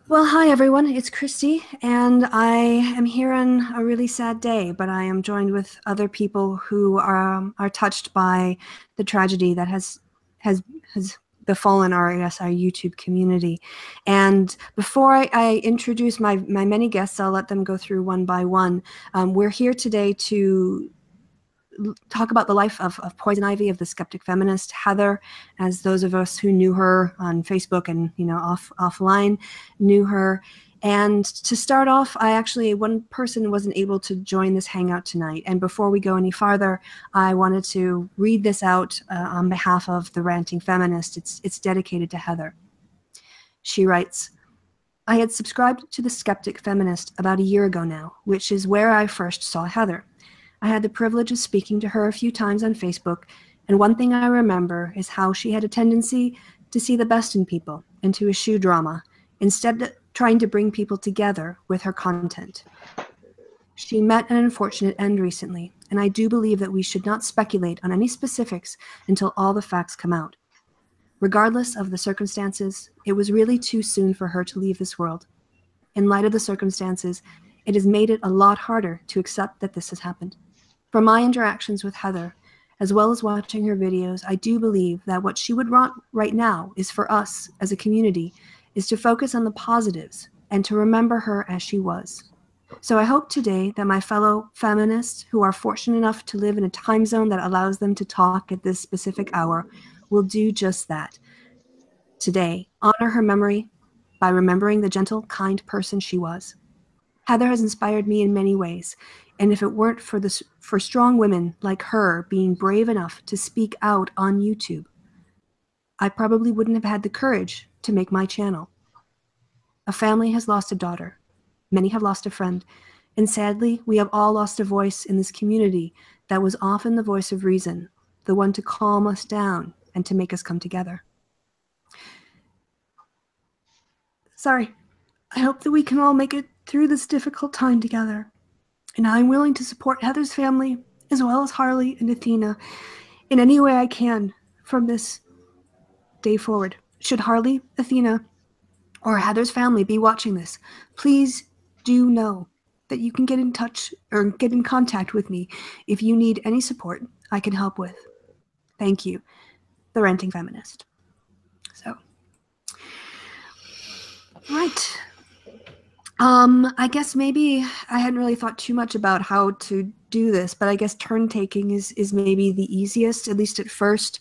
Well, hi everyone, it's Christy, and I am here on a really sad day, but I am joined with other people who are touched by the tragedy that has has befallen our YouTube community. And before I introduce my many guests, I'll let them go through one by one. We're here today to talk about the life of Poison Ivy, of the Skeptic Feminist, Heather, as those of us who knew her on Facebook and offline knew her. And to start off, one person wasn't able to join this hangout tonight. And before we go any farther, I wanted to read this out on behalf of the Ranting Feminist. It's dedicated to Heather. She writes, I had subscribed to the Skeptic Feminist about a year ago now, which is where I first saw Heather. I had the privilege of speaking to her a few times on Facebook, and one thing I remember is how she had a tendency to see the best in people and to eschew drama, instead of trying to bring people together with her content. She met an unfortunate end recently, and I do believe that we should not speculate on any specifics until all the facts come out. Regardless of the circumstances, it was really too soon for her to leave this world. In light of the circumstances, it has made it a lot harder to accept that this has happened. From my interactions with Heather, as well as watching her videos, I do believe that what she would want right now is for us, as a community, is to focus on the positives and to remember her as she was. So I hope today that my fellow feminists who are fortunate enough to live in a time zone that allows them to talk at this specific hour will do just that. Today, honor her memory by remembering the gentle, kind person she was. Heather has inspired me in many ways, and if it weren't for strong women like her being brave enough to speak out on YouTube, I probably wouldn't have had the courage to make my channel. A family has lost a daughter. Many have lost a friend. And sadly, we have all lost a voice in this community that was often the voice of reason, the one to calm us down and to make us come together. Sorry. I hope that we can all make it through this difficult time together. And I'm willing to support Heather's family, as well as Harley and Athena, in any way I can from this day forward. Should Harley, Athena, or Heather's family be watching this, please do know that you can get in touch or get in contact with me if you need any support I can help with. Thank you, the Ranting Feminist. So, right. I guess maybe I hadn't really thought too much about how to do this, but I guess turn taking is maybe the easiest, at least at first.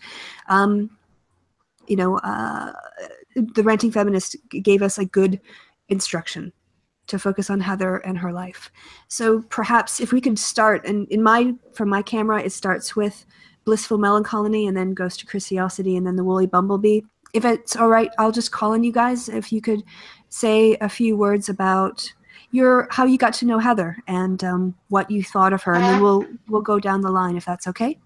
You know, the Ranting Feminist gave us a good instruction to focus on Heather and her life. So perhaps if we could start, and from my camera, it starts with Blissful Melancholy and then goes to Christiosity and then the Woolly Bumblebee. If it's all right, I'll just call on you guys. If you could say a few words about how you got to know Heather and what you thought of her, and then we'll go down the line if that's okay.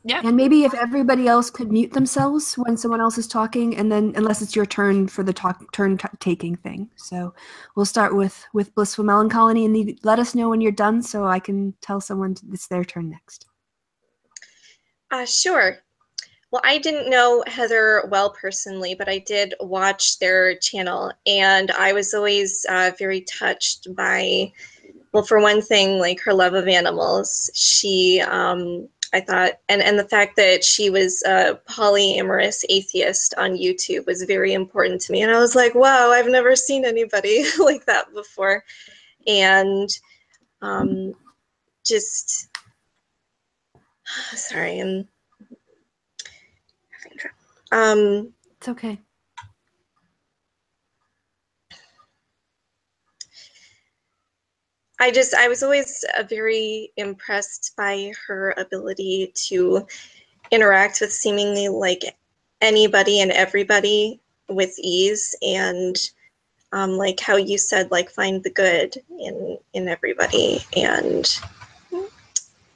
Yeah. And maybe if everybody else could mute themselves when someone else is talking, and then unless it's your turn for the taking thing. So we'll start with Blissful Melancholy, and let us know when you're done so I can tell someone it's their turn next. Sure. Well, I didn't know Heather well personally, but I did watch their channel, and I was always very touched by, well, for one thing, like her love of animals. She, I thought, and the fact that she was a polyamorous atheist on YouTube was very important to me. And I was like, wow, I've never seen anybody like that before. And just, sorry, I'm having trouble. It's okay. I was always very impressed by her ability to interact with seemingly like anybody and everybody with ease, and like how you said, like find the good in everybody. And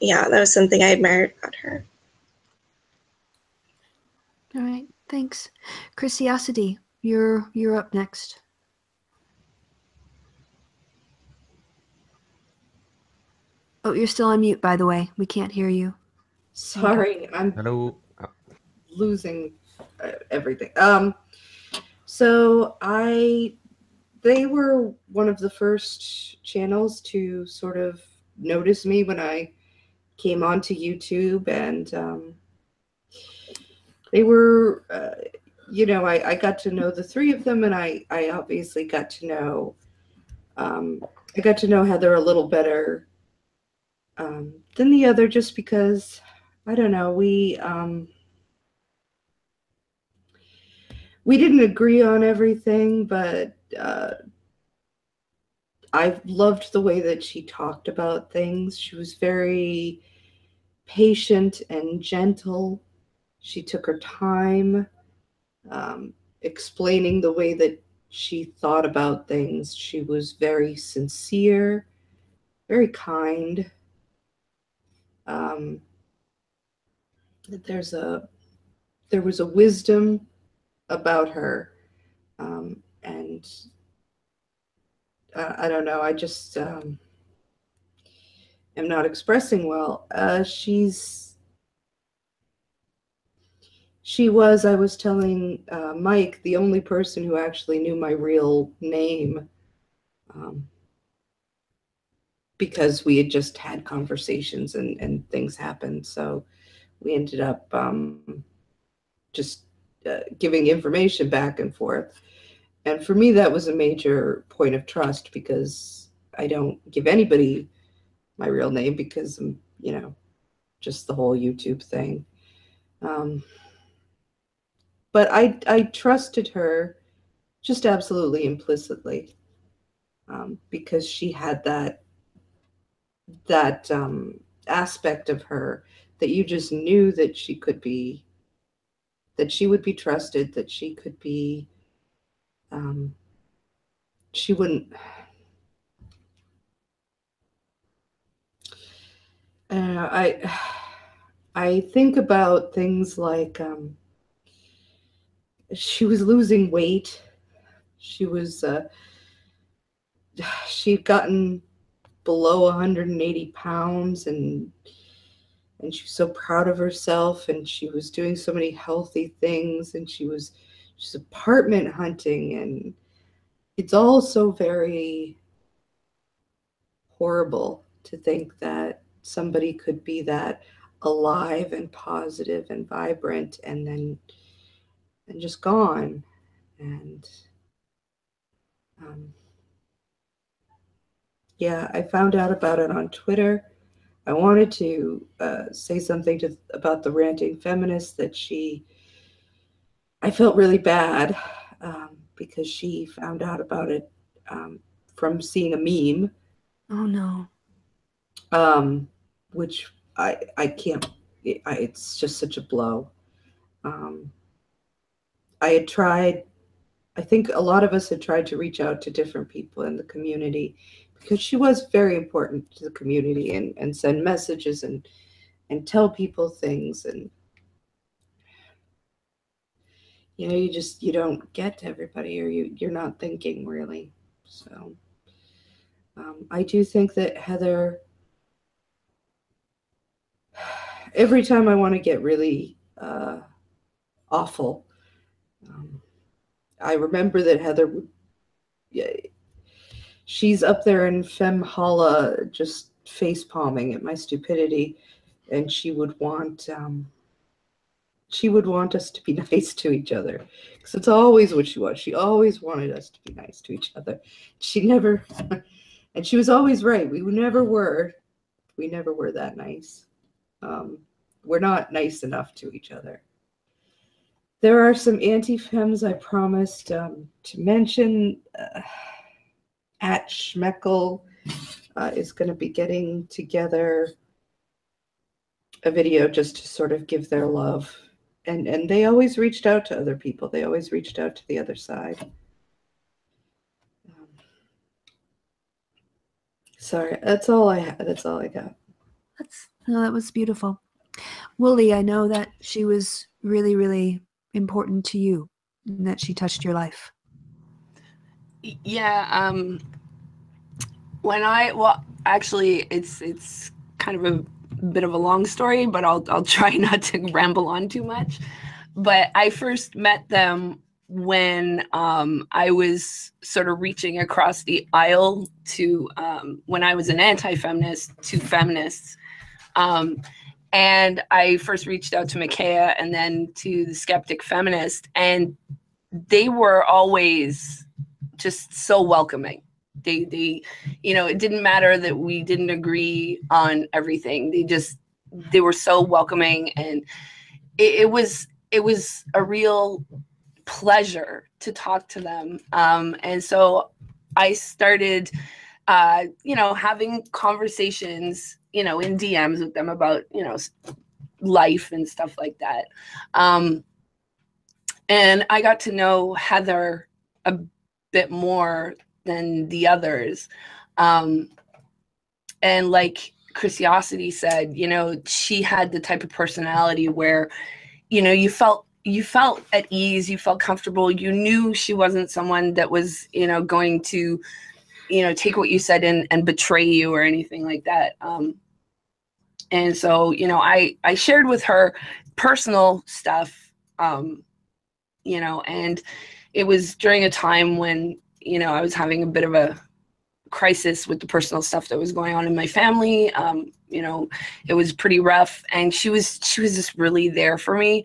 yeah, that was something I admired about her. All right, thanks. Christiosity, you're up next. Oh, you're still on mute, by the way. We can't hear you. Sorry, I'm Hello. losing everything. So they were one of the first channels to sort of notice me when I came onto YouTube, and they were, I got to know the three of them, and I obviously got to know, I got to know Heather a little better than the other, just because, I don't know, we didn't agree on everything, but I loved the way that she talked about things. She was very patient and gentle. She took her time explaining the way that she thought about things. She was very sincere, very kind. Um, there's a there was a wisdom about her, and I don't know. I just am not expressing well. She was, I was telling Mike, the only person who actually knew my real name, um, because we had just had conversations and things happened. So we ended up just giving information back and forth. And for me, that was a major point of trust, because I don't give anybody my real name, because just the whole YouTube thing. But I trusted her just absolutely implicitly, because she had that aspect of her that you just knew that she would be trusted, that she could be, um, she wouldn't. I think about things like she was losing weight. She was she'd gotten below 180 pounds, and she was so proud of herself, and she was doing so many healthy things, and she's apartment hunting, and it's all so very horrible to think that somebody could be that alive and positive and vibrant, and just gone. And um, yeah, I found out about it on Twitter. I wanted to say something about the ranting feminist, that I felt really bad, because she found out about it from seeing a meme. Oh no. Which I can't, it's just such a blow. Um, I had tried, I think a lot of us had tried to reach out to different people in the community, because she was very important to the community, and send messages, and tell people things. And you don't get to everybody, or you're not thinking really. So I do think that Heather, every time I want to get really awful, I remember that Heather would, yeah, she's up there in Femhala just face palming at my stupidity, and she would want us to be nice to each other, because it's always what she was. She always wanted us to be nice to each other. She never, and she was always right. We never were that nice. We're not nice enough to each other. There are some anti-fems I promised to mention. At Schmeckel is going to be getting together a video just to sort of give their love. And they always reached out to other people. They always reached out to the other side. Sorry, that's all I got. That was beautiful. Wooly, I know that she was really, really important to you, and that she touched your life. Yeah. Actually, it's kind of a bit of a long story, but I'll try not to ramble on too much. But I first met them when I was sort of reaching across the aisle to when I was an anti-feminist to feminists. And I first reached out to Micaiah and then to the Skeptic Feminist, and they were always just so welcoming. They, you know, it didn't matter that we didn't agree on everything. They were so welcoming, and it was a real pleasure to talk to them. And so I started, you know, having conversations, you know, in DMs with them about, you know, life and stuff like that. And I got to know Heather a bit more than the others. And like Christiosity said, you know, she had the type of personality where, you know, you felt at ease, you felt comfortable, you knew she wasn't someone that was, you know, going to, you know, take what you said and betray you or anything like that. And so, you know, I shared with her personal stuff, you know, and it was during a time when, you know, I was having a bit of a crisis with the personal stuff that was going on in my family. You know, it was pretty rough, and she was just really there for me.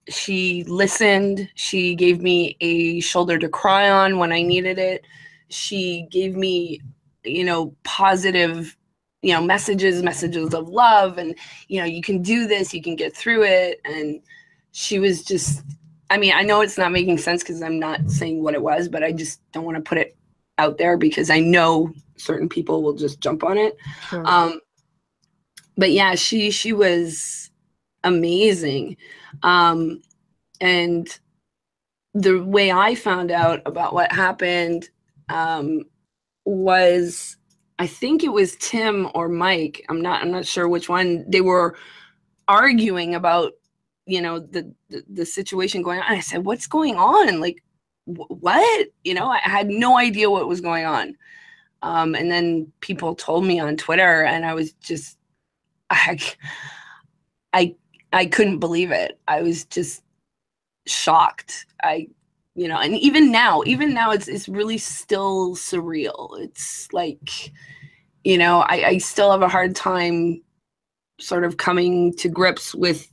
She listened. She gave me a shoulder to cry on when I needed it. She gave me, you know, positive, you know, messages of love, and, you know, you can do this, you can get through it. And she was just, I mean, I know it's not making sense because I'm not saying what it was, but I just don't want to put it out there because I know certain people will just jump on it. Sure. But yeah, she was amazing. And the way I found out about what happened was, I think it was Tim or Mike. I'm not sure which one. They were arguing about, you know, the situation going on. I said, "What's going on? Like, what?" You know, I had no idea what was going on. And then people told me on Twitter, and I was just, I couldn't believe it. I was just shocked. You know, and even now it's really still surreal. It's like, you know, I still have a hard time sort of coming to grips with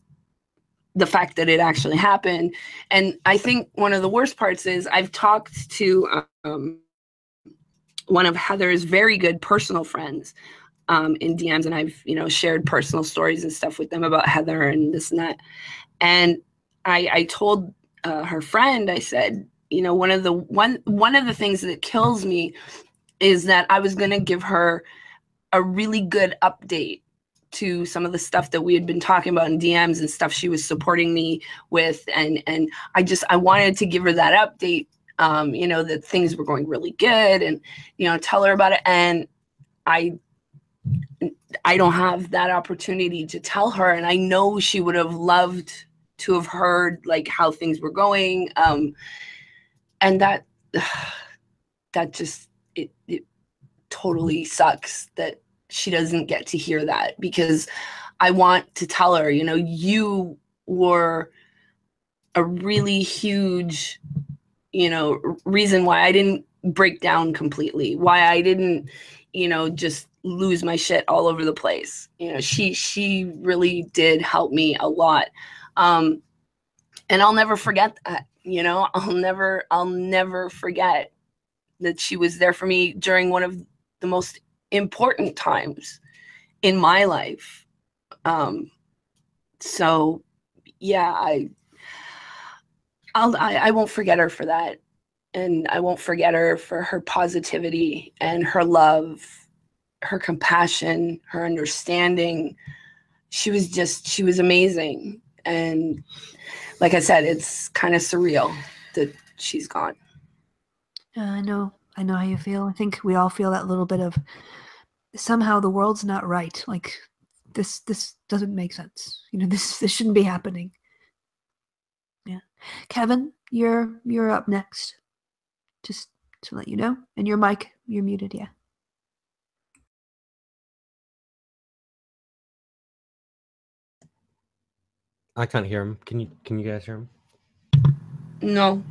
the fact that it actually happened. And I think one of the worst parts is I've talked to one of Heather's very good personal friends in DMs, and I've, you know, shared personal stories and stuff with them about Heather and this and that. And I told her friend, I said, you know, one of the things that kills me is that I was going to give her a really good update to some of the stuff that we had been talking about in DMs and stuff she was supporting me with. And I wanted to give her that update, you know, that things were going really good, and, you know, tell her about it. And I don't have that opportunity to tell her. And I know she would have loved to have heard like how things were going. And that just, it totally sucks that she doesn't get to hear that, because I want to tell her, you know, you were a really huge, you know, reason why I didn't break down completely, why I didn't, you know, just lose my shit all over the place. You know, she really did help me a lot. And I'll never forget that, you know, I'll never forget that she was there for me during one of the most important times in my life. So yeah, I won't forget her for that. And I won't forget her for her positivity and her love, her compassion, her understanding. She was amazing. And like I said, it's kind of surreal that she's gone. I know how you feel. I think we all feel that little bit of somehow the world's not right. Like this doesn't make sense. You know, this shouldn't be happening. Yeah. Kevin, you're up next. Just to let you know. And your mic, you're muted, yeah. I can't hear him. Can you guys hear him? No.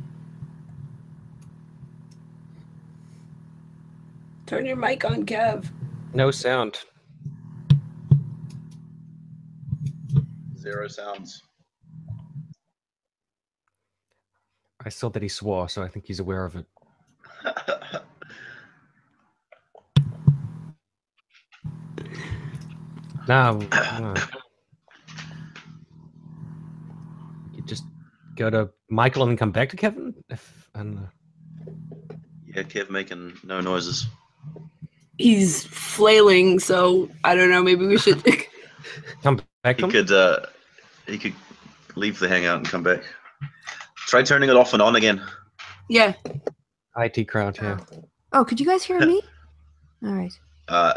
Turn your mic on, Kev. No sound. 0 sounds. I saw that he swore, so I think he's aware of it. No. You just go to Michael and then come back to Kevin? Yeah, Kev making no noises. He's flailing, so I don't know. Maybe we should come back to him? He could leave the hangout and come back. Try turning it off and on again. Yeah. IT crowd, yeah. Oh, could you guys hear me? All right. Now.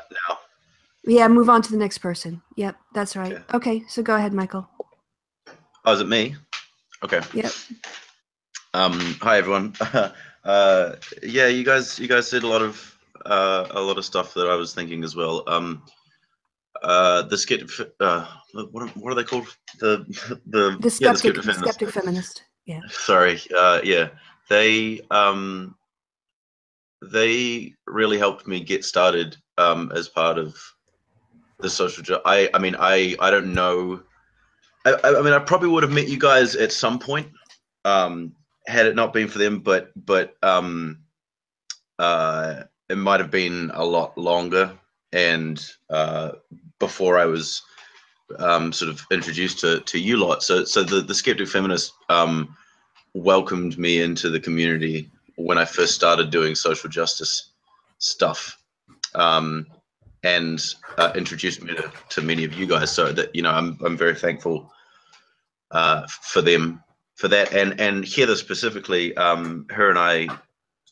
Yeah, move on to the next person. Yep, that's right. Okay, so go ahead, Michael. Oh, is it me? Okay. Yep. Hi everyone. Yeah, you guys did a lot of stuff that I was thinking as well. The skeptic, what are they called? The Skeptic Feminist. Yeah. Sorry. Yeah. They really helped me get started as part of the social. I mean, I don't know. I mean, I probably would have met you guys at some point, had it not been for them. But it might have been a lot longer, and before I was sort of introduced to you lot. So the Skeptic Feminist welcomed me into the community when I first started doing social justice stuff, and introduced me to many of you guys. So that, you know, I'm very thankful for them for that, and Heather specifically. Her and I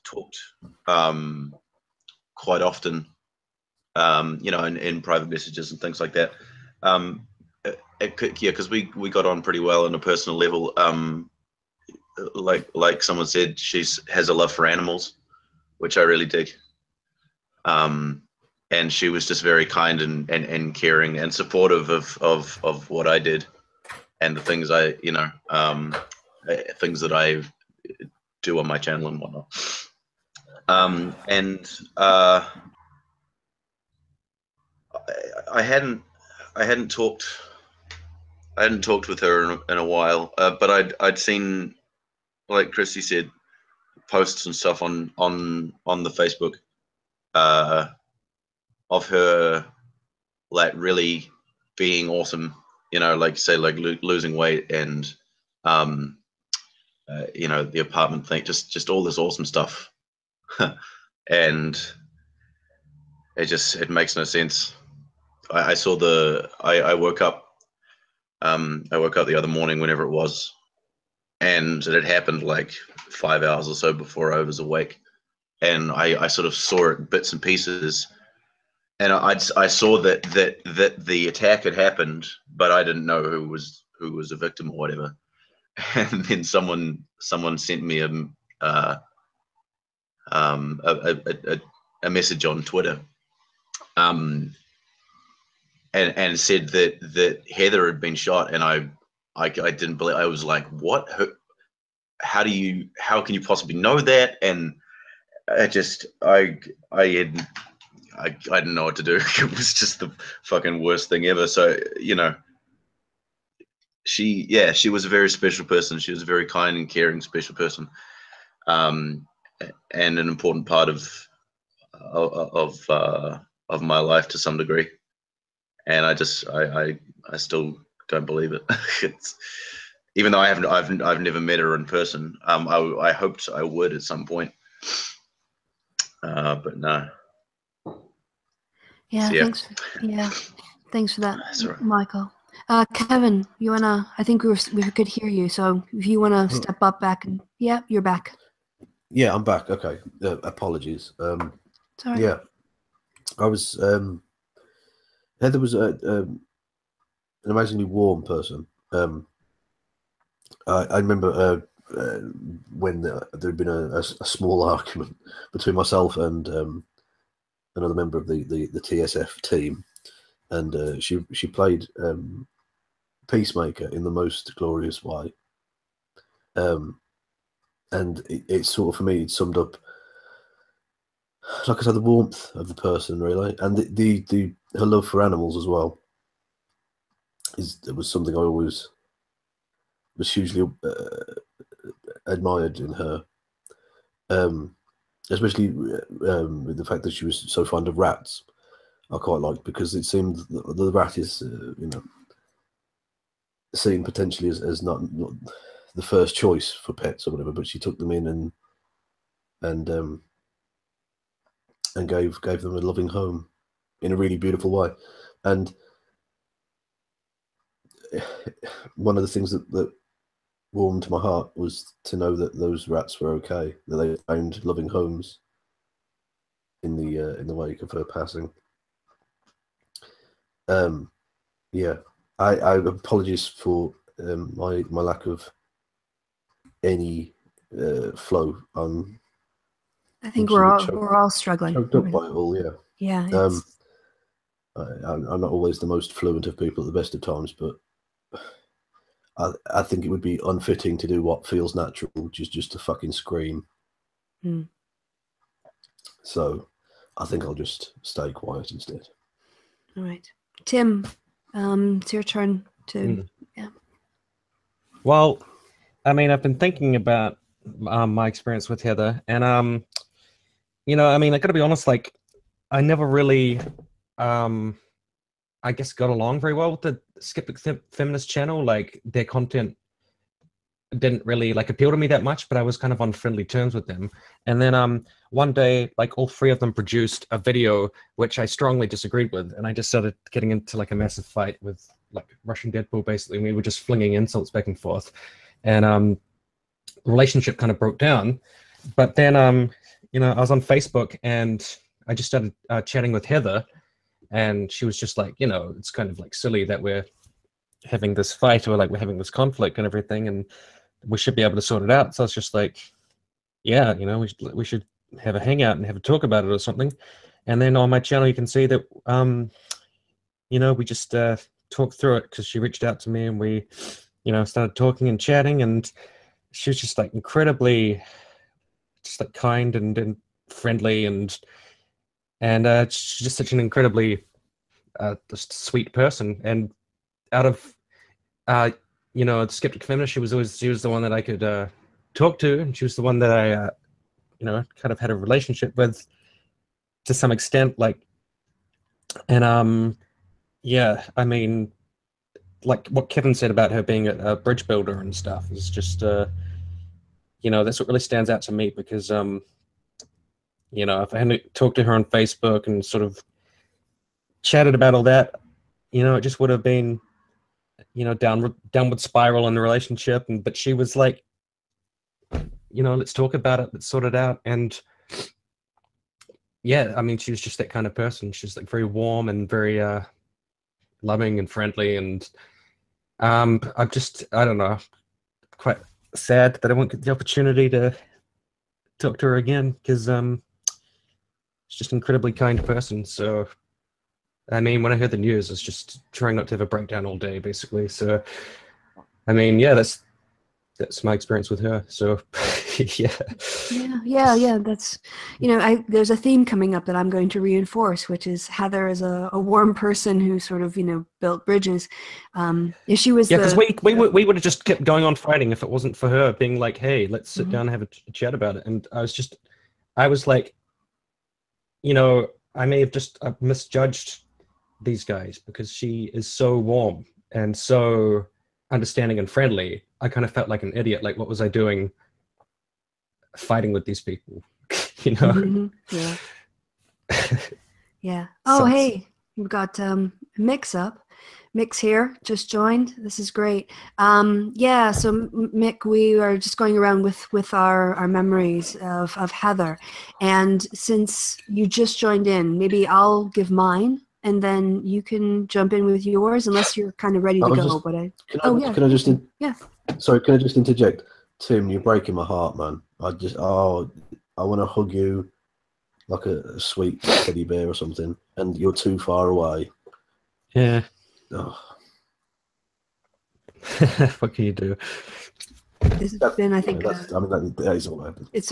talked quite often, you know, in private messages and things like that. Yeah, because we got on pretty well on a personal level. Like someone said, has a love for animals, which I really dig. And she was just very kind and caring and supportive of what I did and the things I, you know, things that I do on my channel and whatnot. I hadn't talked with her in a while, but I'd seen, like Christy said, posts and stuff on the Facebook of her like really being awesome, you know, like say like losing weight and you know, the apartment thing, just all this awesome stuff. And it makes no sense. I saw I woke up the other morning, whenever it was, and it had happened like 5 hours or so before I was awake, and I sort of saw it in bits and pieces, and I saw that the attack had happened, but I didn't know who was a victim or whatever. And then someone sent me a message on Twitter, and said that Heather had been shot, and I didn't believe. I was like, what? How can you possibly know that? And I didn't know what to do. It was just the fucking worst thing ever. So, you know, she was a very special person. She was a very kind and caring, special person, and an important part of my life to some degree. And I still don't believe it. Even though I've never met her in person. I hoped I would at some point, but no. Yeah, So, thanks for that, right. Michael. Kevin, you wanna? I think we could hear you. So if you wanna step up back and you're back. Yeah, I'm back. Okay, apologies. Sorry. Yeah, I was. Heather was an amazingly warm person. I remember when there had been a small argument between myself and another member of the TSF team, and she played peacemaker in the most glorious way. and it sort of, for me, it summed up, like I said, the warmth of the person, really, and her love for animals as well. It was something I always was hugely admired in her, especially with the fact that she was so fond of rats. I quite liked, because it seemed the rat is, seen potentially as not the first choice for pets or whatever, but she took them in and gave them a loving home in a really beautiful way. And one of the things that warmed my heart was to know that those rats were okay, that they found loving homes in the wake of her passing. Yeah, I apologize for my lack of any flow. I think I'm we're all struggling. choked up by it all. Yeah. Yeah. I'm not always the most fluent of people at the best of times, but I think it would be unfitting to do what feels natural, which is just to fucking scream. So I think I'll just stay quiet instead. All right. Tim, it's your turn to, yeah. Well, I mean, I've been thinking about my experience with Heather, and I got to be honest, like, I never really, I guess, got along very well with the Skeptic Feminist channel. Like, their content didn't really appeal to me that much, but I was kind of on friendly terms with them. And then one day, like, all three of them produced a video which I strongly disagreed with, and I just started getting into like a massive fight with like Russian Deadpool. Basically, we were just flinging insults back and forth, and the relationship kind of broke down. But then I was on Facebook and I just started chatting with Heather, and she was just like, it's kind of like silly that we're having this fight, or like we're having this conflict and everything, and we should be able to sort it out. So it's just like, yeah, we should have a hangout and have a talk about it or something. And then on my channel, you can see that, we just talked through it, because she reached out to me and we, started talking and chatting, and she was just like incredibly, just like kind and friendly, and she's just such an incredibly just sweet person. And out of the Skeptic Feminist, she was the one that I could talk to, and she was the one that I kind of had a relationship with to some extent, like. And yeah, I mean, like what Kevin said about her being a bridge builder and stuff is just that's what really stands out to me, because if I hadn't talked to her on Facebook and sort of chatted about all that, it just would have been downward spiral in the relationship. But she was like, let's talk about it, let's sort it out. And yeah, I mean, she was just that kind of person. She's like very warm and very loving and friendly. And I don't know, quite sad that I won't get the opportunity to talk to her again, because she's just an incredibly kind person. So I mean, when I heard the news, I was just trying not to have a breakdown all day, basically. So I mean, yeah, that's my experience with her. So Yeah. That's, there's a theme coming up that I'm going to reinforce, which is Heather is a warm person who sort of, built bridges. If she was, because we would have just kept going on fighting if it wasn't for her being like, hey, let's sit down and have a chat about it. And I was like, I may have just misjudged these guys, because she is so warm and so understanding and friendly. I kind of felt like an idiot. Like, what was I doing fighting with these people? Yeah. Yeah. Oh, hey, we've got Mix up. Mix here, just joined. This is great. Yeah, so Mick, we are just going around with our memories of Heather. And since you just joined in, maybe I'll give mine, and then you can jump in with yours, unless you're kind of ready to go. Can I just interject? Tim, you're breaking my heart, man. I want to hug you like a sweet teddy bear or something, and you're too far away. Yeah. Oh. What can you do? This has been, I think, that is all happened. it's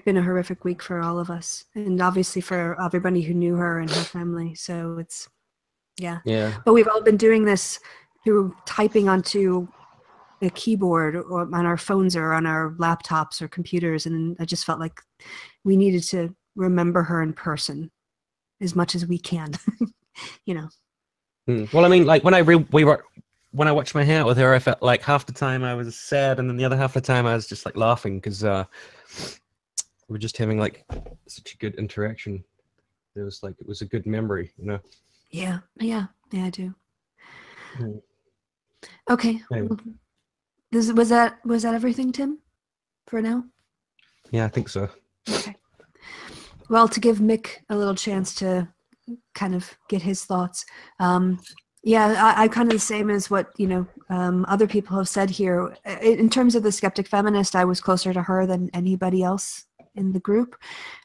been a horrific week for all of us, and obviously for everybody who knew her and her family. So it's, yeah. But we've all been doing this through typing onto a keyboard or on our phones or on our laptops or computers, and I just felt like we needed to remember her in person as much as we can. You know. Well, I mean, like when when I watched my hangout with her, I felt like half the time I was sad, and then the other half the time I was just like laughing because we were just having like such a good interaction. It was a good memory, you know. Yeah, I do. Mm. Okay. Anyway. Was that everything, Tim, for now? Yeah, I think so. Okay. Well, to give Mick a little chance to kind of get his thoughts. Yeah, I'm kind of the same as what, other people have said here. In terms of the Skeptic Feminist, I was closer to her than anybody else in the group.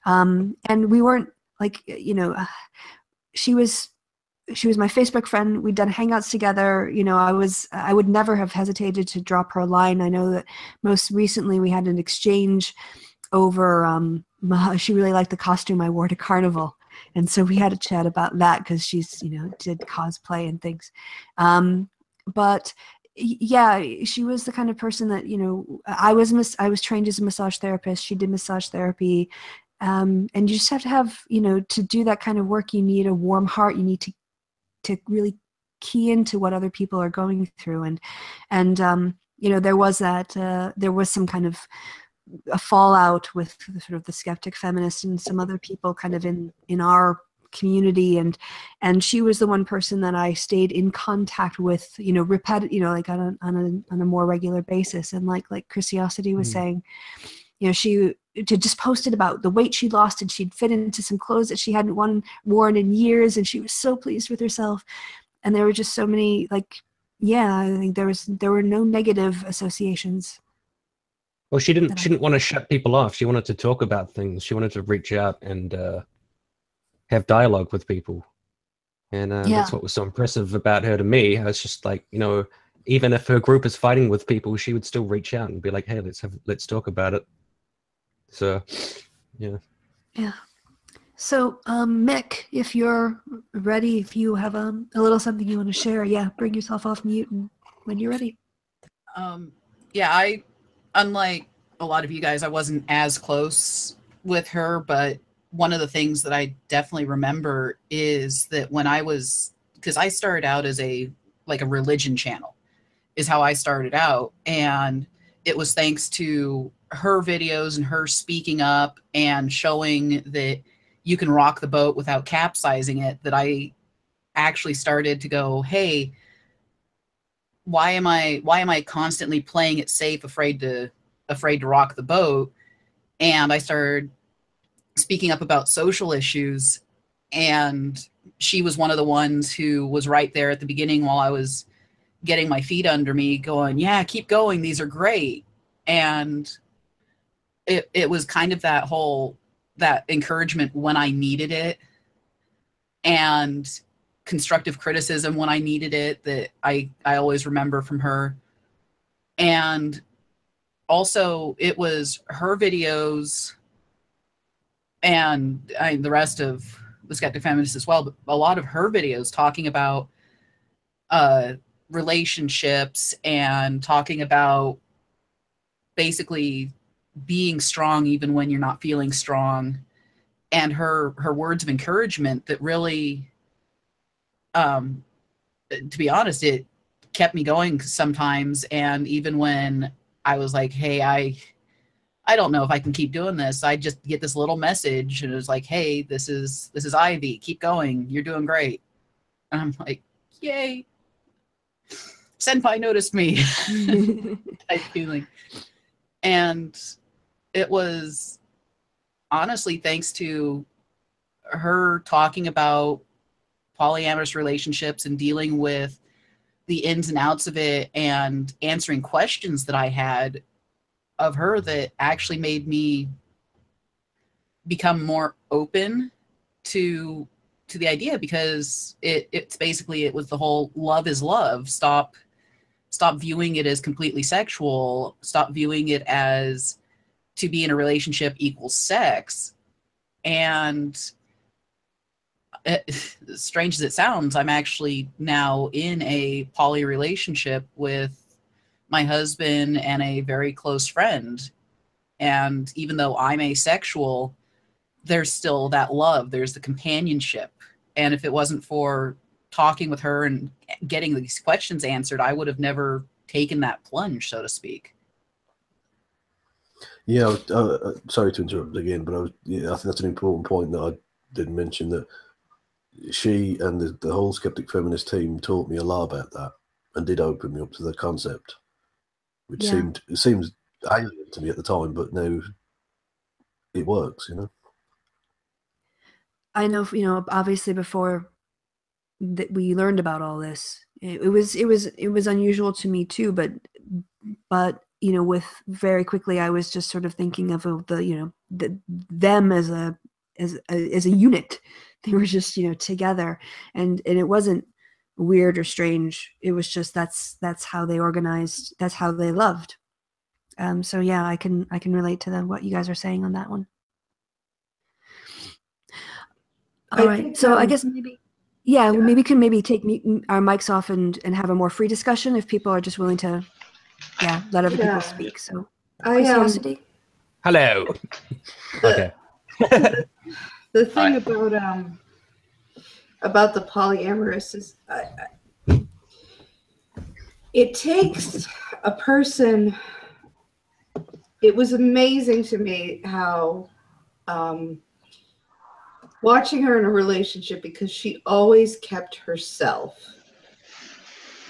And we weren't like, she was my Facebook friend. We'd done hangouts together. I would never have hesitated to drop her a line. I know that most recently we had an exchange over, she really liked the costume I wore to Carnival. And so we had a chat about that because she's, did cosplay and things. But yeah, she was the kind of person that, I was trained as a massage therapist. She did massage therapy. And you just have to have, to do that kind of work, you need a warm heart. You need to really key into what other people are going through. And there was some kind of a fallout with sort of the Skeptic Feminist and some other people kind of in our community, and she was the one person that I stayed in contact with, like on a more regular basis. And like Chrisiosity was saying, she just posted about the weight she lost, and she'd fit into some clothes that she hadn't worn in years, and she was so pleased with herself. And there were just so many, I think there were no negative associations. Well, she didn't want to shut people off. She wanted to talk about things. She wanted to reach out and have dialogue with people. And that's what was so impressive about her to me. I was just like, even if her group is fighting with people, she would still reach out and be like, hey, let's talk about it. So, yeah. Yeah. So, Mick, if you're ready, if you have a little something you want to share, bring yourself off mute and when you're ready. Unlike a lot of you guys, I wasn't as close with her, but one of the things that I definitely remember is that because I started out as a religion channel is how I started out. And it was thanks to her videos and her speaking up and showing that you can rock the boat without capsizing it, that I actually started to go, hey, why am I constantly playing it safe, afraid to rock the boat? And I started speaking up about social issues, and she was one of the ones who was right there at the beginning while I was getting my feet under me, going, yeah, keep going, these are great. And it was kind of that encouragement when I needed it, and constructive criticism when I needed it, that I always remember from her. And also it was her videos and the rest of the Skeptic Feminist as well, but a lot of her videos talking about relationships and talking about basically being strong even when you're not feeling strong, and her words of encouragement that really, to be honest, it kept me going sometimes. And even when I was like, hey, I don't know if I can keep doing this, I just get this little message and it was like, hey, this is Ivy, keep going, you're doing great. And I'm like, yay, senpai noticed me type feeling. And it was honestly thanks to her talking about polyamorous relationships and dealing with the ins and outs of it and answering questions that I had of her that actually made me become more open to the idea, because it's basically, it was the whole love is love. Stop stop viewing it as completely sexual, stop viewing it as to be in a relationship equals sex. And strange as it sounds, I'm actually now in a poly relationship with my husband and a very close friend. And even though I'm asexual, there's still that love, there's the companionship. And if it wasn't for talking with her and getting these questions answered, I would have never taken that plunge, so to speak. Yeah, sorry to interrupt again, but I think that's an important point that I didn't mention, that she and the whole Skeptic Feminist team taught me a lot about that and did open me up to the concept, which seems alien to me at the time, but now it works, you know. I know, you know, obviously before that we learned about all this, it was unusual to me too, but you know, with very quickly I was just sort of thinking of the, you know, them as a unit. They were just, you know, together, and it wasn't weird or strange. It was just that's how they organized, that's how they loved. So yeah, I can relate to what you guys are saying on that one. All right, so I guess maybe, maybe we can take our mics off and have a more free discussion if people are just willing to, let other people speak. So, Curiosity. Hello. Okay. The thing about the polyamorous is, it takes a person. It was amazing to me how. Watching her in a relationship, because she always kept herself,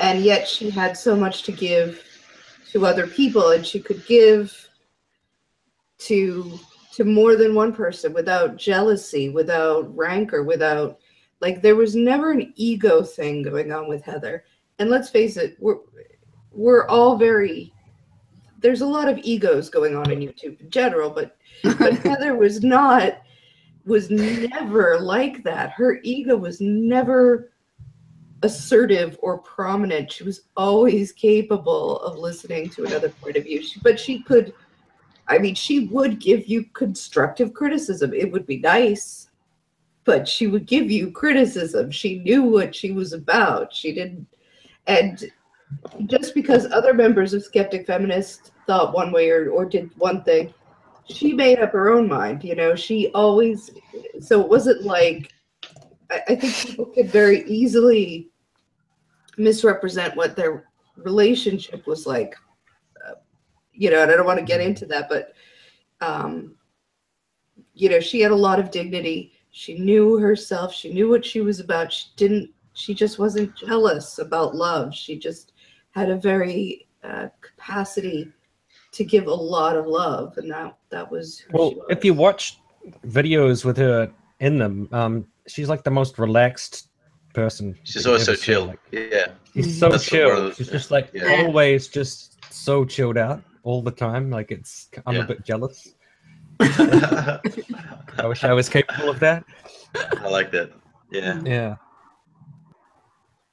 and yet she had so much to give to other people, and she could give to more than one person without jealousy, without rancor, without, like, there was never an ego thing going on with Heather. And let's face it, we're all very, there's a lot of egos going on in YouTube in general, but Heather was never like that. Her ego was never assertive or prominent. She was always capable of listening to another point of view. But she could, I mean, she would give you constructive criticism. It would be nice, but she would give you criticism. She knew what she was about. She didn't, and just because other members of Skeptic Feminist thought one way or did one thing, she made up her own mind, you know. She always, so it wasn't like, I think people could very easily misrepresent what their relationship was like, you know, and I don't want to get into that, but, you know, she had a lot of dignity. She knew herself. She knew what she was about. She just wasn't jealous about love. She just had a very capacity to give a lot of love, and that was who she was. If you watch videos with her in them, she's like the most relaxed person. She's always so chill. Like, yeah. She's so chill. She's just like always just so chilled out all the time. Like I'm a bit jealous. I wish I was capable of that. I like that. Yeah. Yeah.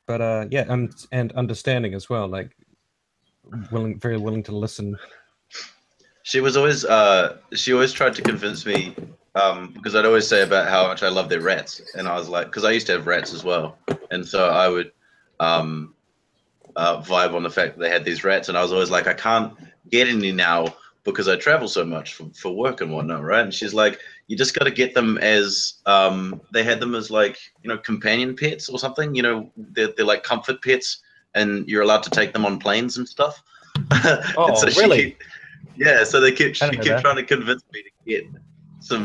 But and understanding as well, like very willing to listen. She was always she always tried to convince me, because I'd always say about how much I love their rats, and I was like, because I used to have rats as well, and so I would vibe on the fact that they had these rats, and I was always like, I can't get any now because I travel so much for work and whatnot, right? And she's like, you just got to get them as they had them as, like, you know, companion pets or something, you know, they're like comfort pets, and you're allowed to take them on planes and stuff. Oh, and so really? So she kept trying to convince me to get some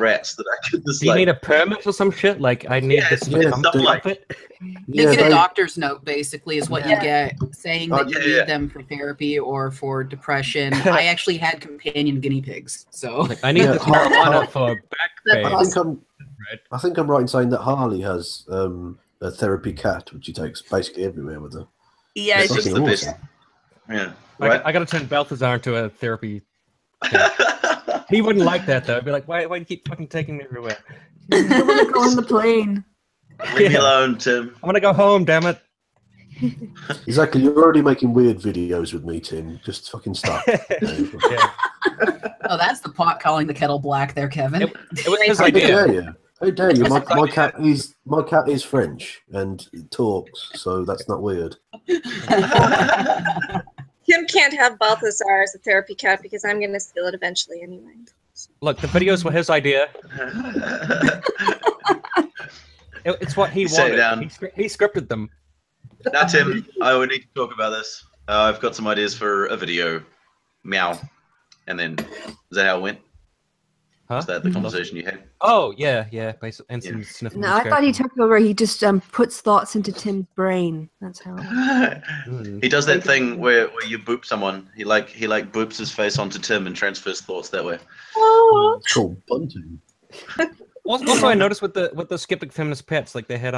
rats that I could just, do you need a permit or some shit? Like, I need this something like it. You get a doctor's note, basically, is what you get, saying that you need them for therapy or for depression. I actually had companion guinea pigs, so like, I need this marijuana for back pain. I think I'm right in saying that Harley has a therapy cat, which she takes basically everywhere with her. Yeah, it's just the best. Yeah. Right. I got to turn Balthazar into a therapy. He wouldn't like that, though. He'd be like, why do you keep fucking taking me everywhere? I want to go on the plane. Leave me alone, Tim. I want to go home, damn it. Exactly. You're already making weird videos with me, Tim. Just fucking stop. Yeah. Oh, that's the pot calling the kettle black there, Kevin. It was his How idea. dare you? How dare you? It was his idea. My cat is French and talks, so that's not weird. Kim can't have Balthazar as a therapy cat because I'm going to steal it eventually anyway. Look, the videos were his idea. It's what he You sat wanted. down. He scripted them. Now, Tim, I would need to talk about this. I've got some ideas for a video. Meow. And then, is that how it went? Huh? Is that the conversation you had? Oh, yeah, basically. And some Yeah. sniffing. No, I thought he took over. He just puts thoughts into Tim's brain. That's how. He does that thing where you boop someone. He boops his face onto Tim and transfers thoughts that way. It's called bunting. Also, I noticed with the Skeptic Feminist pets, like they had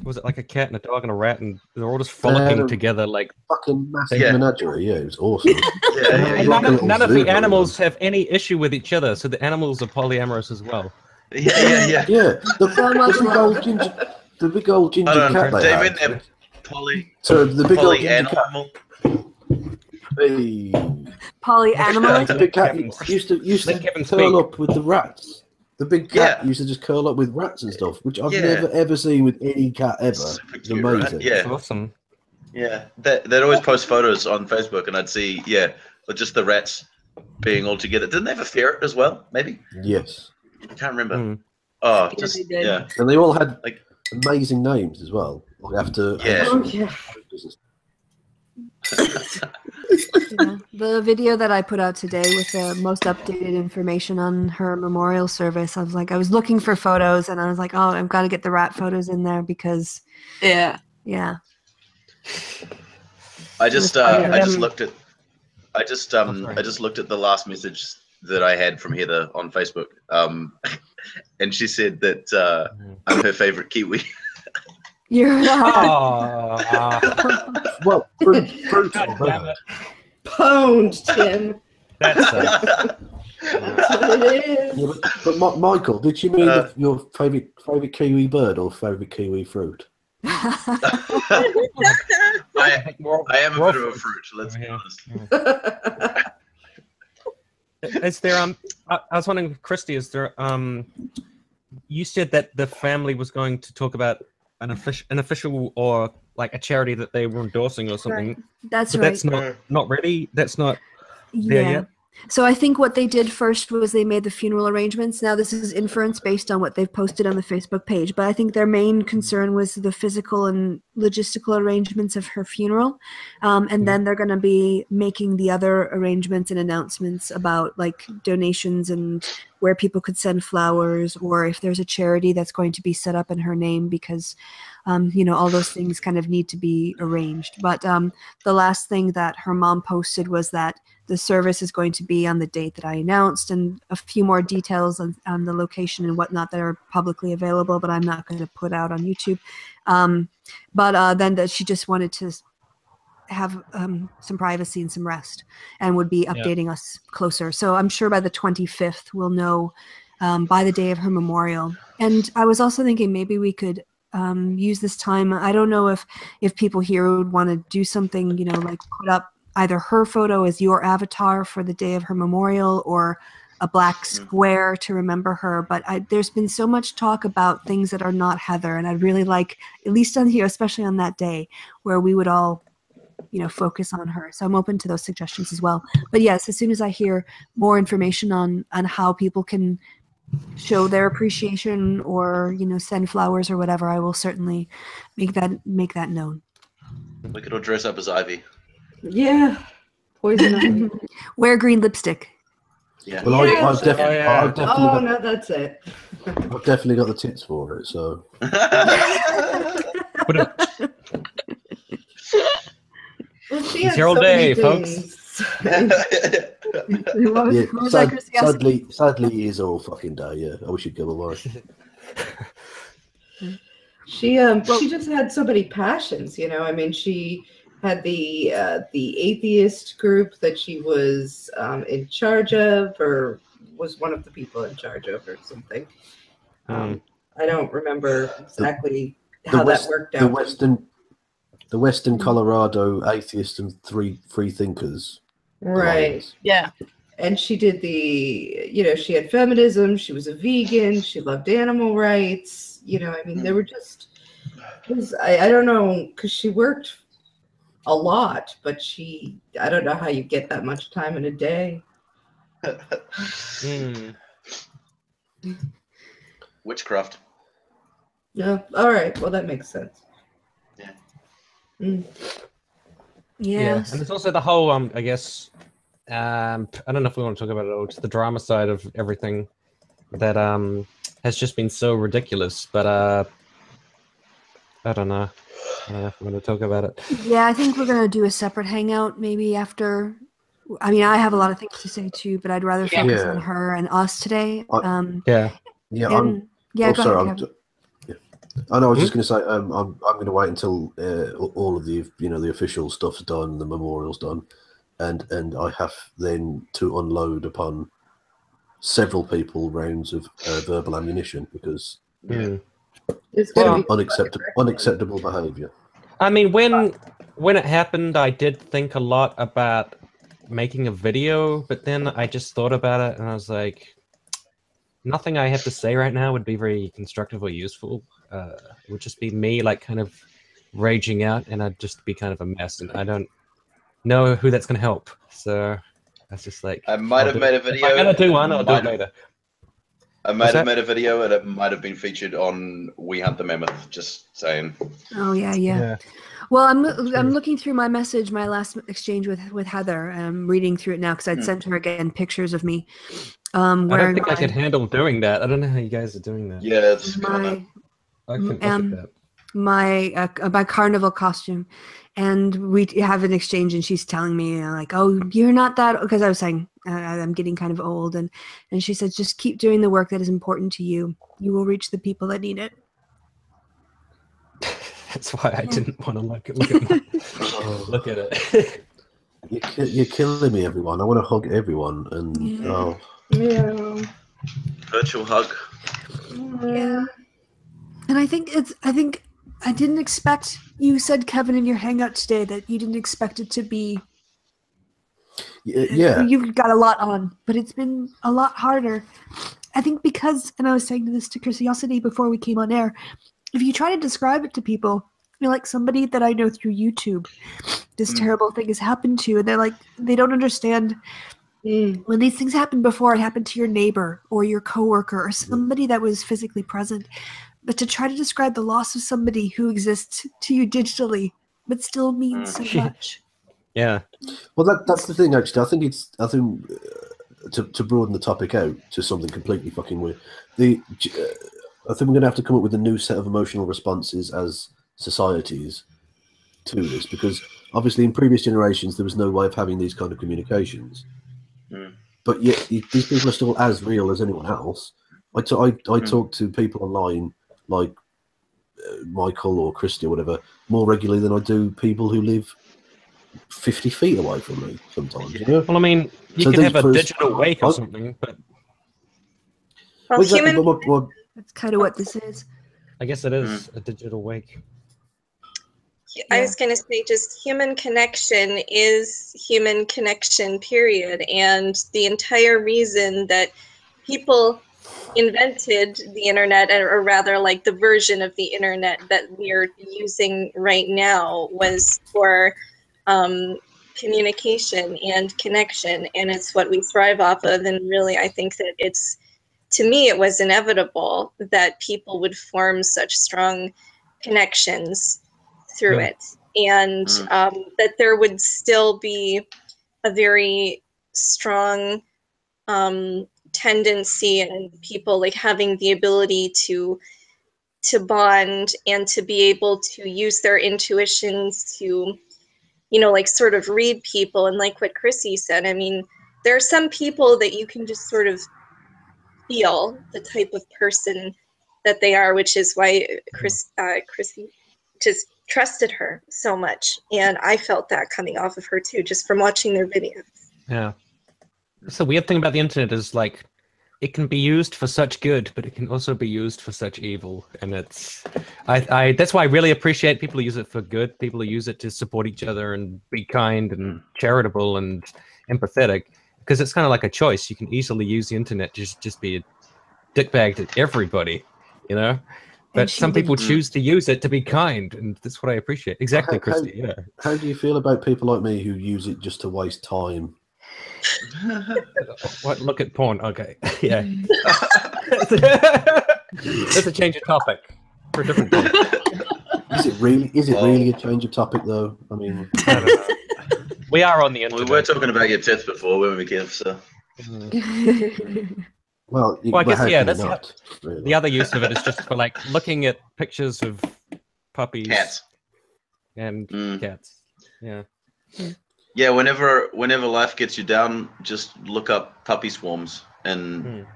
was it like a cat and a dog and a rat, and they're all just frolicking together, like fucking massive menagerie. Yeah, it was awesome. And none of the animals have any issue with each other, so the animals are polyamorous as well. Yeah. The big old ginger cat they David, had. So the big old ginger cat. animal. Hey. Polyanimal. The big cat used to curl up with the rats. The big cat used to just curl up with rats and stuff, which I've never ever seen with any cat ever. Super It's cute, amazing. right? Yeah. It's awesome. Yeah, they'd always post photos on Facebook, and I'd see, just the rats being all together. Didn't they have a ferret as well? Maybe. Yes. I can't remember. Mm. Oh, Yeah, they did. yeah. And they all had Like amazing names as well. Like after Yeah. The video that I put out today with the most updated information on her memorial service, I was looking for photos, and I was like, oh, I've got to get the rat photos in there because Yeah. I just looked at the last message that I had from Heather on Facebook, and she said that I'm her favorite Kiwi. You're well, fruit Pwned, Tim. That's That's what it is. Yeah, but Michael, did you mean your favorite kiwi bird or favorite kiwi fruit? I am a bit of a fruit. Let's be honest. Is there I was wondering, Christy, is there you said that the family was going to talk about an official or like a charity that they were endorsing or something. Right. That's but right. That's not ready. That's not there yet. So I think what they did first was they made the funeral arrangements. Now this is inference based on what they've posted on the Facebook page, but I think their main concern was the physical and logistical arrangements of her funeral. And then they're going to be making the other arrangements and announcements about like donations and where people could send flowers, or if there's a charity that's going to be set up in her name, because all those things kind of need to be arranged. But the last thing that her mom posted was that the service is going to be on the date that I announced, and a few more details on the location and whatnot that are publicly available, but I'm not going to put out on YouTube. Then that she just wanted to have some privacy and some rest, and would be updating us closer. So I'm sure by the 25th we'll know by the day of her memorial. And I was also thinking maybe we could use this time. I don't know if people here would want to do something, like put up either her photo as your avatar for the day of her memorial, or a black square to remember her. But there's been so much talk about things that are not Heather, and I'd really like, at least on here, especially on that day, where we would all, focus on her. So I'm open to those suggestions as well. But yes, as soon as I hear more information on how people can show their appreciation or, send flowers or whatever, I will certainly make that known. We could all dress up as Ivy. Yeah. Poison ivy. Wear green lipstick. Yeah. Well, I've definitely Oh, no, that's it. I've definitely got the tits for it. So. Well, she It's had your old so many day, folks. Sadly, it is all fucking day. Yeah, I wish you'd go away. She just had so many passions. I mean, she had the atheist group that she was in charge of, or was one of the people in charge of, or something. I don't remember exactly how that worked out. the Western Colorado atheist and free thinkers. Right. Alliance. Yeah. And she did she had feminism, she was a vegan, she loved animal rights. I mean, there were just, I don't know, because she worked a lot, but I don't know how you get that much time in a day. Witchcraft. Yeah. All right. Well, that makes sense. Yeah. Yeah, and there's also the whole, I guess, I don't know if we want to talk about it all. It's the drama side of everything that has just been so ridiculous. But I don't know. I don't know if we want to talk about it. Yeah, I think we're gonna do a separate hangout maybe after. I mean, I have a lot of things to say too, but I'd rather focus on her and us today. Yeah. And, go ahead, Kevin. I know. I was just going to say, I'm going to wait until all of the the official stuff's done, the memorial's done, and I have then to unload upon several people rounds of verbal ammunition because it's going to be unacceptable behaviour. I mean, when it happened, I did think a lot about making a video, but then I just thought about it and I was like, nothing I have to say right now would be very constructive or useful. It would just be me like kind of raging out, and I'd just be kind of a mess, and I don't know who that's going to help. So that's just like, I might have made a video. If I'm going to do one, I'll do it later. I might have made a video, and it might have been featured on We Hunt the Mammoth. Just saying. Oh yeah. Well, I'm looking through my message, my last exchange with Heather. I'm reading through it now because I'd sent her again pictures of me. I don't think I could handle doing that. I don't know how you guys are doing that. Yeah, it's I can look at that. My carnival costume, and we have an exchange, and she's telling me like, "Oh, you're not that," because I was saying I'm getting kind of old, and she said, "Just keep doing the work that is important to you. You will reach the people that need it." That's why I didn't want to look at it. You're killing me, everyone. I want to hug everyone, and virtual hug. Yeah. And I think I didn't expect, you said, Kevin, in your hangout today that you didn't expect it to be. Yeah. You've got a lot on, but it's been a lot harder. I think because, and I was saying this to Curiosity before we came on air, if you try to describe it to people, you're like somebody that I know through YouTube, this terrible thing has happened to, and they're like, they don't understand. When these things happen before, it happened to your neighbor or your coworker or somebody that was physically present. But to try to describe the loss of somebody who exists to you digitally, but still means so much. Yeah. Well, that's the thing. Actually, I think to broaden the topic out to something completely fucking weird. I think we're going to have to come up with a new set of emotional responses as societies to this, because obviously in previous generations there was no way of having these kind of communications. But yet these people are still as real as anyone else. I talk to people online like Michael or Christy or whatever more regularly than I do people who live 50 feet away from me sometimes. You know? Well, I mean, you could have a digital wake or something, but exactly, that's kind of what this is. I guess it is a digital wake. I was going to say, just human connection is human connection, period. And the entire reason that people invented the internet, or rather like the version of the internet that we're using right now, was for communication and connection. And it's what we thrive off of. And really, I think that to me, it was inevitable that people would form such strong connections through it, and that there would still be a very strong tendency in people like having the ability to bond and to be able to use their intuitions to, like sort of read people. And like what Chrissy said, I mean, there are some people that you can just sort of feel the type of person that they are, which is why Chrissy just trusted her so much. And I felt that coming off of her too, just from watching their videos. Yeah. So the weird thing about the internet is like it can be used for such good, but it can also be used for such evil. And I that's why I really appreciate people who use it for good, people who use it to support each other and be kind and charitable and empathetic, because it's kind of like a choice. You can easily use the internet to just be a dickbag to everybody, you know? But some people choose to use it to be kind, and that's what I appreciate. Exactly, Christy, yeah. How do you feel about people like me who use it just to waste time? What? Look at porn. Okay, yeah. That's a change of topic for a different day. Is it really a change of topic, though? I mean, I don't know. We are on the internet. We were talking about your tits before, weren't we, Kev? So. Well, I guess yeah. That's not, really. The other use of it is just for like looking at pictures of puppies, Cats, and cats. Yeah. Yeah. Whenever life gets you down, just look up puppy swarms and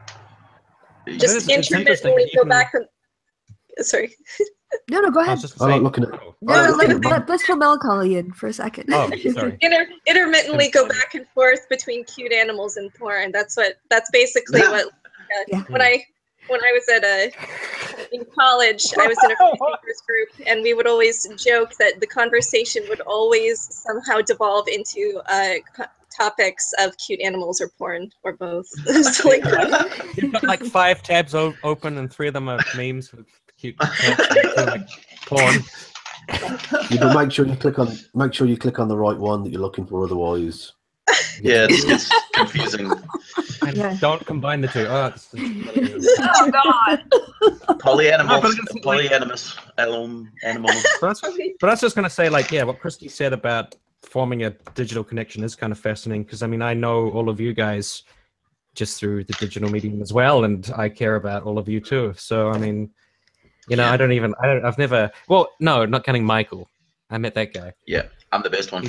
just intermittently go back and sorry. No, go ahead. I like looking at. Let Blissful Melancholy in for a second. Oh, sorry. Intermittently go back and forth between cute animals and porn. That's basically what. When I was in college, I was in a free thinkers group, and we would always joke that the conversation would always somehow devolve into topics of cute animals or porn or both. So, you've got like 5 tabs open, and 3 of them are memes with cute cats and like porn. But make sure you click on the right one that you're looking for. Otherwise, yeah, it's confusing. And don't combine the two. Oh God! Polyanimus, animals. But I was just going to say, like, yeah, what Christy said about forming a digital connection is kind of fascinating, because I mean, I know all of you guys just through the digital medium as well, and I care about all of you too. So I mean, you know, I've never. Well, no, not counting Michael. I met that guy. Yeah, I'm the best one.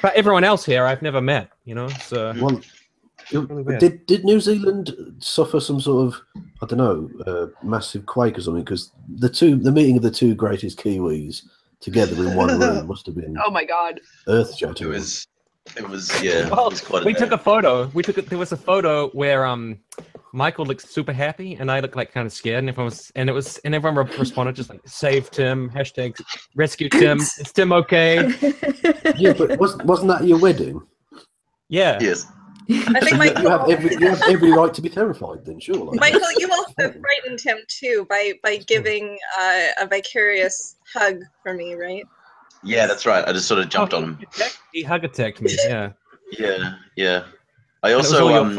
But everyone else here, I've never met. You know, so. Well, did New Zealand suffer some sort of, I don't know, massive quake or something? Because the meeting of the 2 greatest Kiwis together in one room must have been. Oh my God! Earth-shattering. It was yeah. Well, it was quite we took a photo. There was a photo where Michael looked super happy and I looked like kind of scared, and everyone responded just like "Save Tim," hashtag "Rescue Tim." Is Tim okay? Yeah, but wasn't that your wedding? Yeah. Yes. I think Michael, you have every right to be terrified, then, surely. Michael, you also frightened him too by giving a vicarious hug for me, right? Yeah, that's right. I just sort of jumped on him. He hug attacked me. Yeah. Yeah. I also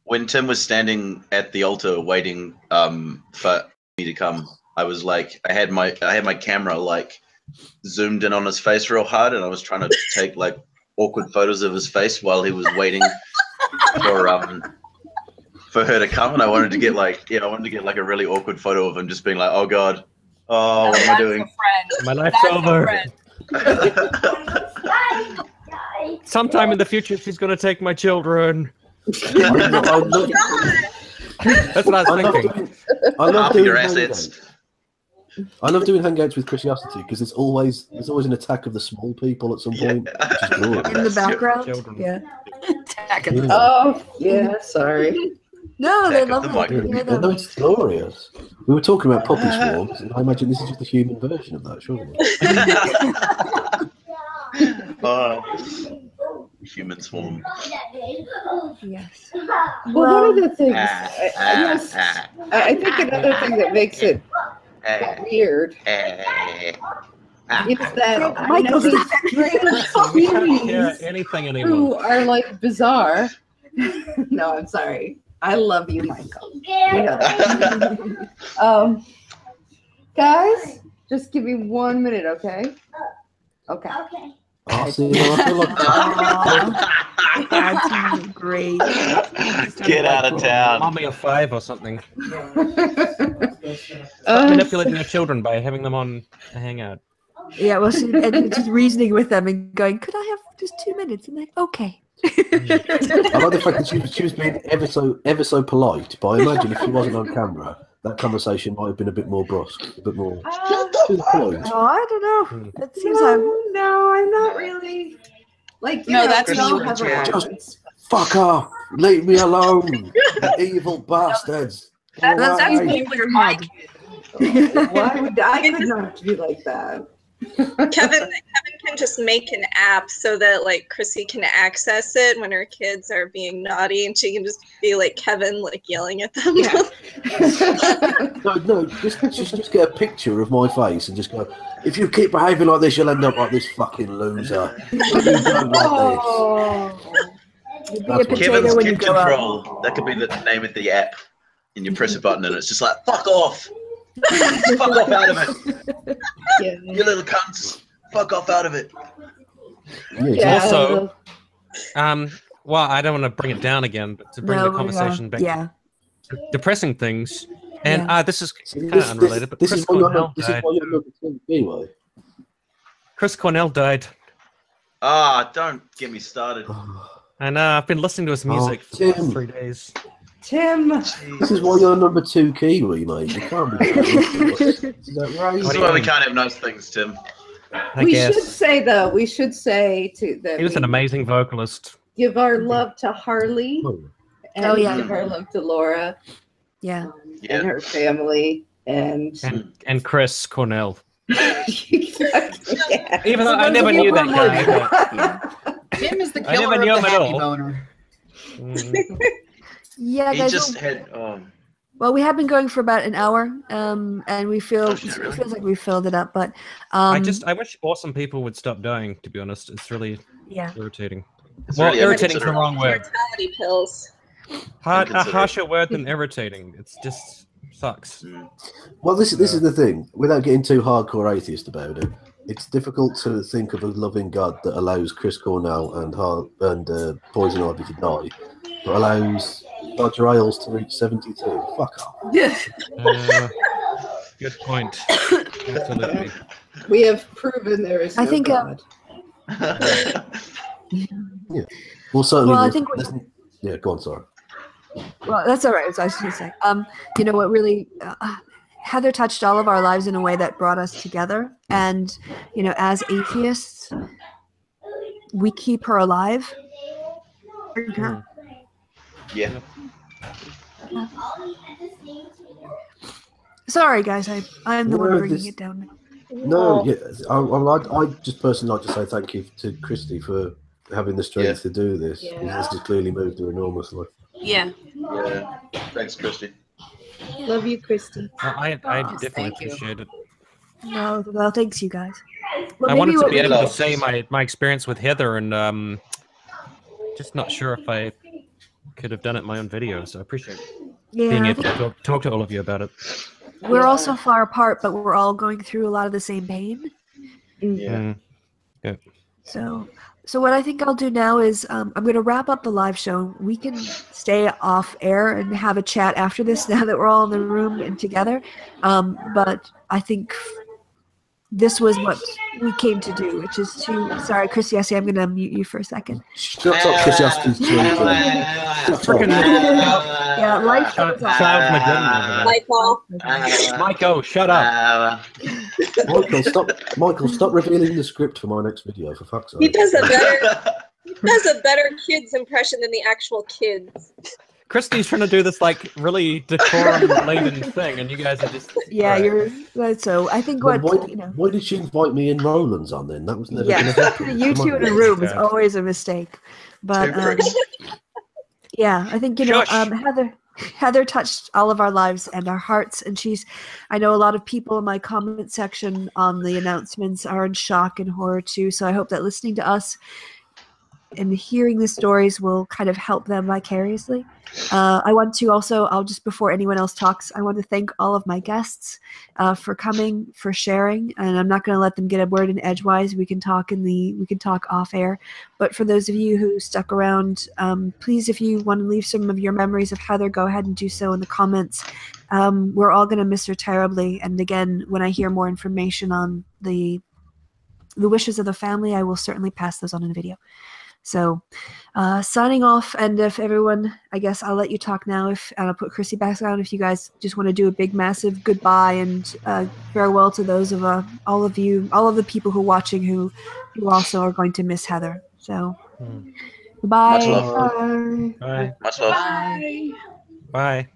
when Tim was standing at the altar waiting for me to come, I was like, I had my camera like zoomed in on his face real hard, and I was trying to take like awkward photos of his face while he was waiting for her to come, and I wanted to get like a really awkward photo of him just being like, oh God, what am I doing? My life's over. Sometime in the future, she's gonna take my children. That's what I was thinking. I love doing hangouts with Christiosity because there's always an attack of the small people at some point. Which is glorious. In the background, yeah. Oh, yeah. Sorry. No, they love it. No, it's glorious. We were talking about puppy swarms, and I imagine this is just a human version of that, surely. Human swarm. Yes. Well, one of the things, I think another thing that makes it weird is that I know these strange anything who anymore. are like bizarre. No, I'm sorry. I love you, Michael. You know that. Guys, just give me 1 minute, okay? Okay. I feel like That's great. Get out of town. Mommy of 5 or something. Stop manipulating your children by having them on a hangout. Yeah, well, and just reasoning with them and going, could I have just 2 minutes? And like, okay. I like the fact that she was being ever so polite, but I imagine if she wasn't on camera, that conversation might have been a bit more brusque, a bit more to the point. Oh, I don't know. That seems no, I'm not really. Like, No, that's we all me have with our Jack. moments. Fuck off! Leave me alone! You evil bastards! Go That's away. going through your head. Why would I could not be like that? Kevin can just make an app so that like Chrissy can access it when her kids are being naughty, and she can just be like Kevin, like yelling at them. Yeah. No, just get a picture of my face and just go, if you keep behaving like this, you'll end up like this fucking loser. You don't like You'd be That's a what- potato Kevin's when you Kid grow up. Control. That could be the name of the app. And you press a button and it's just like, fuck off. Fuck off out of it. Yeah. You little cunts. Fuck off out of it. it. Yeah. Also, well, I don't want to bring it down again, but to bring the conversation back Yeah. to depressing things. And Yeah. this is See, kind of unrelated, but this Chris is why Cornell this is died. why you're number 2 anyway. Chris Cornell died. Don't get me started. And I've been listening to his music for the Tim. past 3 days. Tim. This is why you're number 2 Kiwi, mate. You can't be. Is that right? That's why we can't have nice things, Tim. I We guess. should say though. We should say that He was an amazing vocalist. give our love to Harley and Oh, yeah. give our love to Laura Yeah. and her family and And Chris Cornell. exactly, yeah. Even though So I those never of you knew who that are guy. more- But, Tim is the I never killer knew of the him at happy all. boner. Yeah, He guys. just had. Well, we have been going for about an hour, and we feel Oh, shit, really? it feels like we filled it up. But I wish awesome people would stop dying, to be honest. It's really yeah, irritating. It's Well, really irritating is the inconsiderate. wrong word. Mortality pills. A Inconsiderate. harsher word than irritating. It's just sucks. Well, this is the thing. Without getting too hardcore atheist about it, it's difficult to think of a loving God that allows Chris Cornell and Poison Ivy to die, but allows Roger Ailes to reach 72. Fuck off. Good point. Absolutely. We have proven there is no I think, God. Well, certainly. Well, I there's- think there's- yeah, go on. Sorry. well, that's all right. As I was going to say, you know what really, Heather touched all of our lives in a way that brought us together, and you know, as atheists, we keep her alive. Yeah. Sorry, guys, I'm the one No, bringing this- it down. No, yeah, I just personally like to say thank you to Christy for having the strength Yeah. to do this. Yeah. This has clearly moved her enormously. Yeah. Yeah. Thanks, Christy. Love you, Christy. I definitely thank you. appreciate it. No, well, thanks, you guys. Well, I wanted to what be we- able to say my experience with Heather, and just not sure if I could have done it in my own video. So I appreciate being yeah, able to talk to all of you about it. we're all so far apart, but we're all going through a lot of the same pain. Yeah. So what I think I'll do now is I'm going to wrap up the live show. We can stay off air and have a chat after this now that we're all in the room and together. But I think this was what we came to do, which is to... Sorry, Chris Yessie, I'm going to mute you for a second. Shut up, Chris Yaski's children. Shut up. Yeah, life goes on. Charles McGinn. Michael. Michael, shut up. Michael, stop revealing the script for my next video, for fuck's He sake. does a better kids impression than the actual kids. Christy's trying to do this like really decorum-laden thing, and you guys are just Yeah, Right. so I think Well, what, you know... why did she invite me and Roland's on then? That was never Yeah, going to happen. you Come two on. in a room is Yeah. always a mistake. But Super. yeah, I think, you know, Shush. Heather touched all of our lives and our hearts, and I know a lot of people in my comment section on the announcements are in shock and horror too, so I hope that listening to us and hearing the stories will kind of help them vicariously. I want to also, before anyone else talks, I want to thank all of my guests for coming, for sharing, and I'm not going to let them get a word in edgewise. We can talk off air. But for those of you who stuck around, please, if you want to leave some of your memories of Heather, go ahead and do so in the comments. We're all going to miss her terribly. And again, when I hear more information on the wishes of the family, I will certainly pass those on in a video. So, signing off, and if everyone, I guess I'll let you talk now, and I'll put Chrissy back on if you guys just want to do a big, massive goodbye and farewell to those of all of you, all of the people who are watching who also are going to miss Heather. So, Bye. Much love. Bye. Bye. Much love. Bye. Bye.